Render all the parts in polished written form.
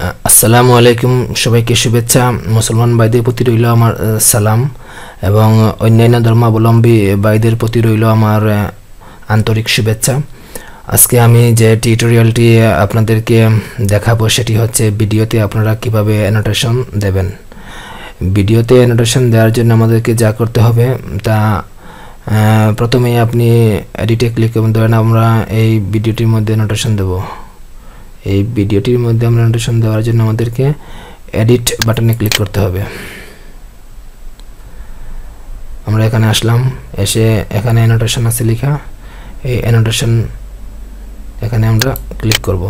আসসালামু আলাইকুম সবাইকে শুভেচ্ছা মুসলমান ভাইদের প্রতি রইল আমার সালাম এবং অন্যান্য ধর্মাবলম্বী ভাইদের প্রতি রইল আমার আন্তরিক শুভেচ্ছা। আজকে আমি যে টিউটোরিয়ালটি আপনাদেরকে দেখাবো সেটি হচ্ছে ভিডিওতে আপনারা কিভাবে অ্যানোটেশন দেবেন। ভিডিওতে অ্যানোটেশন দেওয়ার জন্য আমাদেরকে যা করতে হবে তা প্রথমেই আপনি এডিটে ক্লিক করবেন। ধরেন আমরা এই ভিডিওটির মধ্যে অ্যানোটেশন দেব। এই ভিডিওটির মধ্যে আমরা অ্যানোটেশন দেওয়ার জন্য আমাদেরকে এডিট বাটনে ক্লিক করতে হবে। আমরা এখানে আসলাম, এসে এখানে অ্যানোটেশন আছে লেখা, এই অ্যানোটেশন এখানে আমরা ক্লিক করব।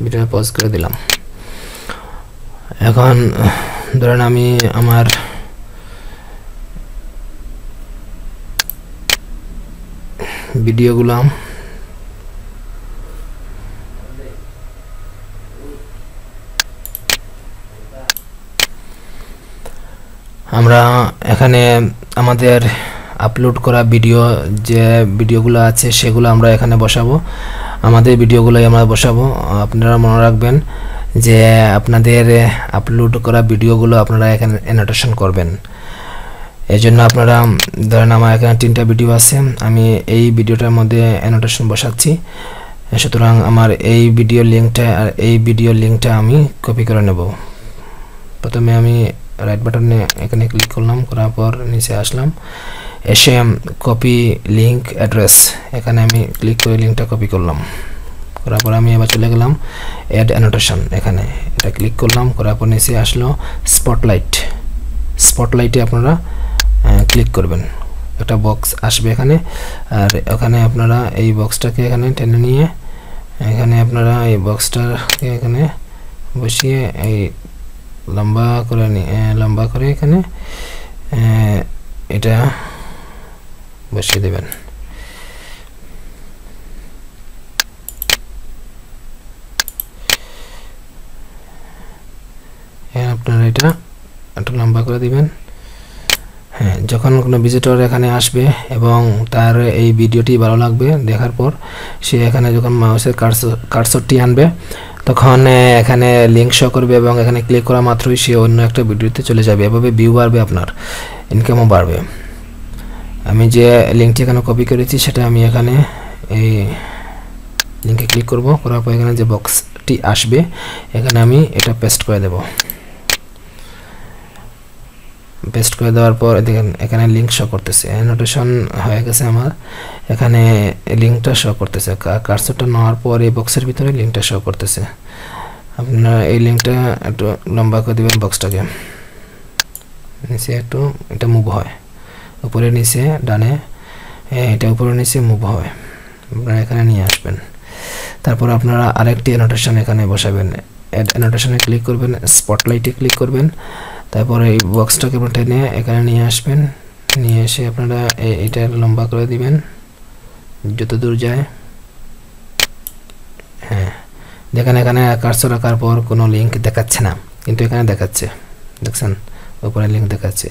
ভিডিও পজ করে দিলাম। এখন ধরেন আমি আমার ভিডিওগুলো আমরা এখানে আমাদের আপলোড করা ভিডিও যে ভিডিওগুলো আছে সেগুলো আমরা এখানে বসাবো। আমাদের ভিডিওগুলোই আমরা বসাবো। আপনারা মনে রাখবেন যে আপনাদের আপলোড করা ভিডিওগুলো আপনারা এখানে অ্যানোটেশন করবেন। এই জন্য আপনারা ধরেন আমার এখানে 3টা ভিডিও আছে, আমি এই ভিডিওটার মধ্যে অ্যানোটেশন বসাচ্ছি। সুতরাং আমার এই ভিডিও লিঙ্কটা আর এই ভিডিও লিঙ্কটা আমি কপি করে নেব। প্রথমে আমি রাইট বাটনে এখানে ক্লিক করলাম, করার পর নিচে আসলাম, এসে কপি লিঙ্ক অ্যাড্রেস এখানে আমি ক্লিক করে লিঙ্কটা কপি করলাম। করার পর আমি এবার চলে গেলাম অ্যাড অ্যানোটেশন, এখানে এটা ক্লিক করলাম। করার পর নিচে আসলো স্পটলাইটে আপনারা ক্লিক করবেন, একটা বক্স আসবে এখানে। আর ওখানে আপনারা এই বক্সটাকে এখানে টেনে নিয়ে এখানে আপনারা এই বক্সটাকে এখানে বসিয়ে এই লম্বা করে এখানে এটা বসিয়ে দেবেন। আপনারা এটা একটু লম্বা করে দিবেন। হ্যাঁ, যখন কোনো ভিজিটর এখানে আসবে এবং তার এই ভিডিওটি ভালো লাগবে, দেখার পর সে এখানে যখন মাউসের কার্সরটি আনবে তখন এখানে লিঙ্ক শো করবে এবং এখানে ক্লিক করা মাত্রই সে অন্য একটা ভিডিওতে চলে যাবে। এভাবে ভিউ বাড়বে, আপনার ইনকামও বাড়বে। আমি যে লিঙ্কটি এখানে কপি করেছি সেটা আমি এখানে এই লিঙ্কে ক্লিক করব। করার পর এখানে যে বক্সটি আসবে এখানে আমি এটা পেস্ট করে দেব। পেস্ট করে দেওয়ার পর দেখেন এখানে লিঙ্ক শো করতেছে, অ্যানোটেশন হয়ে গেছে আমার। এখানে লিঙ্কটা শো করতেছে, কার্সরটা নেওয়ার পর এই বক্সের ভিতরে লিঙ্কটা শো করতেছে। আপনারা এই লিঙ্কটা একটু লম্বা করে দেবেন, বক্সটাকে নিচে একটু এটা মুভ হয়, উপরে নিচে ডানে এটা উপরে নিচে মুভ হয়, আপনারা এখানে নিয়ে আসবেন। তারপর আপনারা আরেকটি অ্যানোটেশন এখানে বসাবেন। অ্যাড অ্যানোটেশনে ক্লিক করবেন, স্পটলাইটে ক্লিক করবেন, তারপরে এই বক্সটাকে টেনে এখানে নিয়ে আসবেন। নিয়ে এসে আপনারা এটা লম্বা করে দিবেন যত দূর যায়। হ্যাঁ, দেখেন এখানে কার্সর রাখার পর কোনো লিঙ্ক দেখাচ্ছে না, কিন্তু এখানে দেখাচ্ছে, দেখছেন উপরে লিঙ্ক দেখাচ্ছে,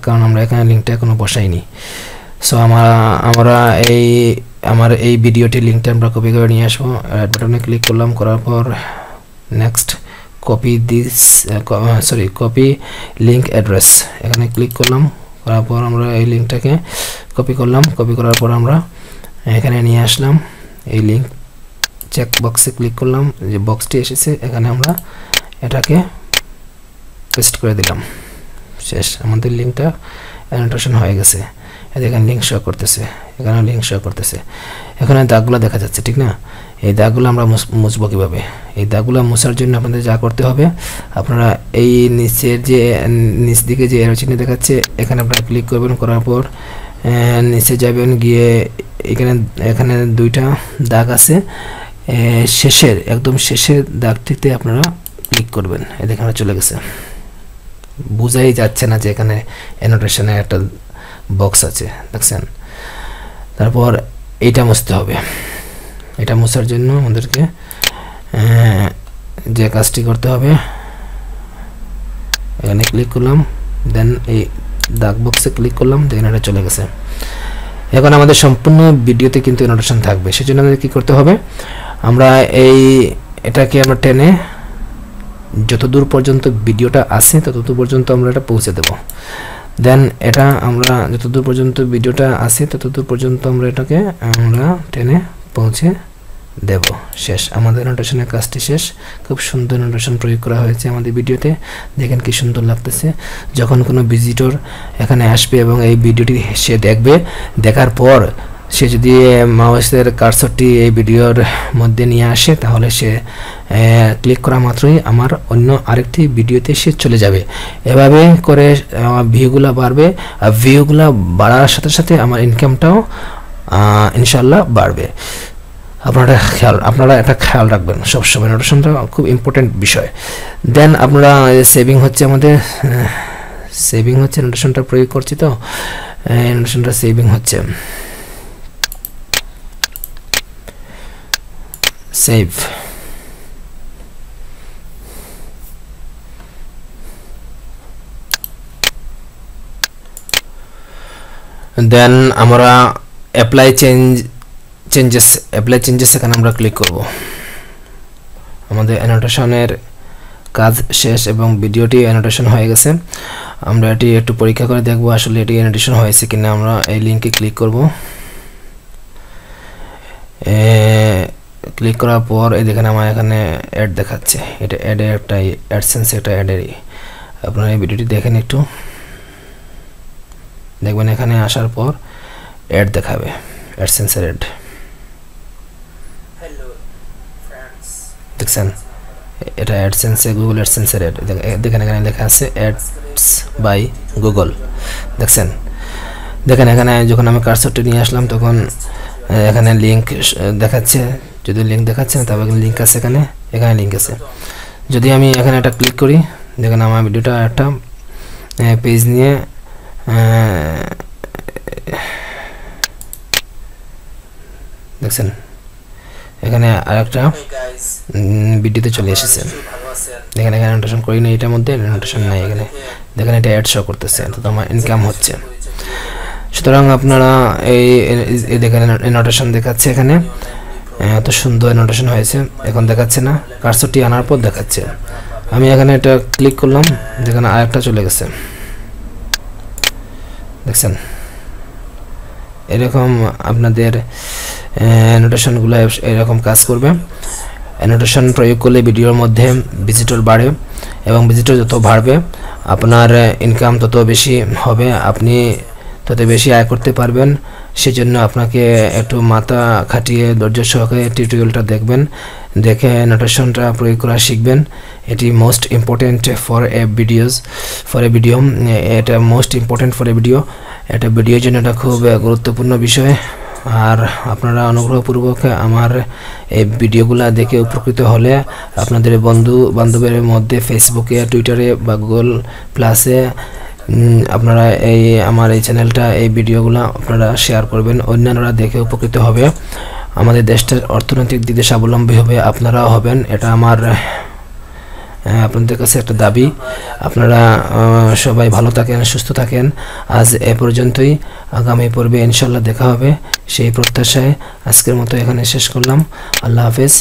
কারণ আমরা এখানে লিঙ্কটা এখনো বসাইনি। সো আমার এই ভিডিওটির লিঙ্কটা আমরা কপি করে নিয়ে আসবো। রাইট বাটনে ক্লিক করলাম, করার পর নেক্সট কপি লিঙ্ক অ্যাড্রেস এখানে ক্লিক করলাম। করার পর আমরা এই লিঙ্কটাকে কপি করলাম। কপি করার পর আমরা এখানে নিয়ে আসলাম, এই লিঙ্ক চেক বক্সে ক্লিক করলাম, যে বক্সটি এসেছে এখানে আমরা এটাকে পেস্ট করে দিলাম। শেষ, আমাদের লিঙ্কটা অ্যানোটেশন হয়ে গেছে। এখানে লিঙ্ক শো করতেছে, এখানে লিঙ্ক শো করতেছে, এখানে দাগগুলো দেখা যাচ্ছে, ঠিক না? এই দাগগুলো আমরা মুছবো কীভাবে? এই দাগগুলো মোছার জন্য আপনাদের যা করতে হবে, আপনারা এই নিচের যে নিচ দিকে যে এরো চিহ্ন দেখাচ্ছে এখানে আপনারা ক্লিক করবেন। করার পর নিচে যাবেন, গিয়ে এখানে 2টা দাগ আছে, একদম শেষের দাগটিতে আপনারা ক্লিক করবেন। দেখেন চলে গেছে, বোঝাই যাচ্ছে না যে এখানে অ্যানোটেশনের একটা বক্স আছে, দেখছেন? তারপর এইটা মুছতে হবে। এটা মোছার জন্য আমাদেরকে যে কাজটি করতে হবে, এখানে ক্লিক করলাম, দেন এই দাগ বক্সে ক্লিক করলাম, দেখেন এটা চলে গেছে। এখন আমাদের সম্পূর্ণ ভিডিওতে কিন্তু অ্যানোটেশন থাকবে, সেজন্য আমাদের কি করতে হবে, আমরা এটাকে আমরা টেনে যতদূর পর্যন্ত ভিডিওটা আছে ততদূর পর্যন্ত আমরা এটা পৌঁছে দেব। দেন এটা আমরা যতদূর পর্যন্ত ভিডিওটা আছে ততদূর পর্যন্ত আমরা এটাকে আমরা টেনে পৌঁছে দেব। শেষ, আমাদের অ্যানোটেশনের কাজটি শেষ। খুব সুন্দর অ্যানোটেশন প্রয়োগ করা হয়েছে আমাদের ভিডিওতে, দেখেন কি সুন্দর লাগতেছে। যখন কোনো ভিজিটর এখানে আসবে এবং এই ভিডিওটি সে দেখবে, দেখার পর সে যদি মাউসের কার্সরটি এই ভিডিওর মধ্যে নিয়ে আসে, তাহলে সে ক্লিক করা মাত্রই আমার অন্য আরেকটি ভিডিওতে সে চলে যাবে। এভাবে করে আমার ভিউগুলো বাড়বে, আর ভিউগুলো বাড়ার সাথে সাথে আমার ইনকামটাও ইনশাল্লাহ বাড়বে। আপনারা এটা খেয়াল রাখবেন সবসময়, অ্যানোটেশনটা খুব ইম্পর্টেন্ট বিষয়। দেন আপনারা সেভিং হচ্ছে আমাদের সেভিং হচ্ছে, অ্যানোটেশনটা প্রয়োগ করছি, তো অ্যানোটেশনটা সেভিং হচ্ছে, সেভ। দেন আমরা অ্যাপ্লাই চেঞ্জেস এখানে আমরা ক্লিক করব। আমাদের অ্যানোটেশনের কাজ শেষ এবং ভিডিওটি অ্যানোটেশন হয়ে গেছে। আমরা এটি একটু পরীক্ষা করে দেখব আসলে এটি অ্যানোটেশন হয়েছে কিনা। আমরা এই লিঙ্কে ক্লিক করব। ক্লিক করার পর এই দেখেন আমার এখানে অ্যাড দেখাচ্ছে, এটা অ্যাডের একটা অ্যাডসেন্স, এটা অ্যাডেরই। আপনারা এই ভিডিওটি দেখেন একটু, দেখবেন এখানে আসার পর অ্যাড দেখাবে, অ্যাডসেন্সের অ্যাড দেখছেন, এটা অ্যাডসেন্সে গুগল অ্যাডসেন্সের অ্যাড। দেখেন এখানে লেখা আছে অ্যাডস বাই গুগল, দেখছেন। দেখেন এখানে যখন আমি কার্সরটি নিয়ে আসলাম তখন এখানে লিঙ্ক দেখাচ্ছে, যদি লিঙ্ক দেখাচ্ছে না তবে লিঙ্ক আছে, এখানে লিঙ্ক আছে। যদি আমি এখানে একটা ক্লিক করি, দেখেন আমার ভিডিওটা একটা পেজ নিয়ে দেখছেন, এখানে আরেকটা ভিডিওতে চলে এসেছে। দেখেন এখানে অ্যানোটেশন করি না, এটার মধ্যে অ্যানোটেশন নাই, এখানে দেখেন এটা অ্যাড শো করতেছে, তো আমার ইনকাম হচ্ছে। সুতরাং আপনারা এই দেখেন অ্যানোটেশন দেখাচ্ছে, এখানে এত সুন্দর অ্যানোটেশন হয়েছে। এখন দেখাচ্ছে না, কার্সরটি আনার পর দেখাচ্ছে। আমি এখানে এটা ক্লিক করলাম, দেখেন আরেকটা চলে গেছে, দেখছেন। এরকম আপনাদের অ্যানোটেশনগুলো এরকম কাজ করবে। অ্যানোটেশন প্রয়োগ করলে ভিডিওর মধ্যে ভিজিটর বাড়ে এবং ভিজিটর যত বাড়বে আপনার ইনকাম তত বেশি হবে, আপনি তত বেশি আয় করতে পারবেন। সেজন্য আপনাকে একটু মাথা খাটিয়ে ধৈর্য সহকারে টিউটোরিয়ালটা দেখবেন, দেখে অ্যানোটেশনটা প্রয়োগ করা শিখবেন। এটি most important for a video, এটা most important for a video. এটা ভিডিওর জন্য এটা খুব গুরুত্বপূর্ণ বিষয়। আর আপনারা অনুগ্রহপূর্বক আমার এই ভিডিওগুলো দেখে উপকৃত হলে আপনাদের বন্ধু বান্ধবের মধ্যে ফেসবুকে, টুইটারে বা গুগল প্লাসে আপনারা আমার এই চ্যানেলটা, এই ভিডিওগুলো আপনারা শেয়ার করবেন, অন্যান্যরা দেখে উপকৃত হবে। আমাদের দেশটার অর্থনৈতিক দিকে স্বাবলম্বী হবে, আপনারাও হবেন। এটা আমার আপনাদের কাছে একটা দাবি। আপনারা সবাই ভালো থাকেন, সুস্থ থাকেন। আজ এ পর্যন্তই, আগামী পর্বে ইনশাল্লাহ দেখা হবে সেই প্রত্যাশায় আজকের মতো এখানে শেষ করলাম। আল্লাহ হাফেজ।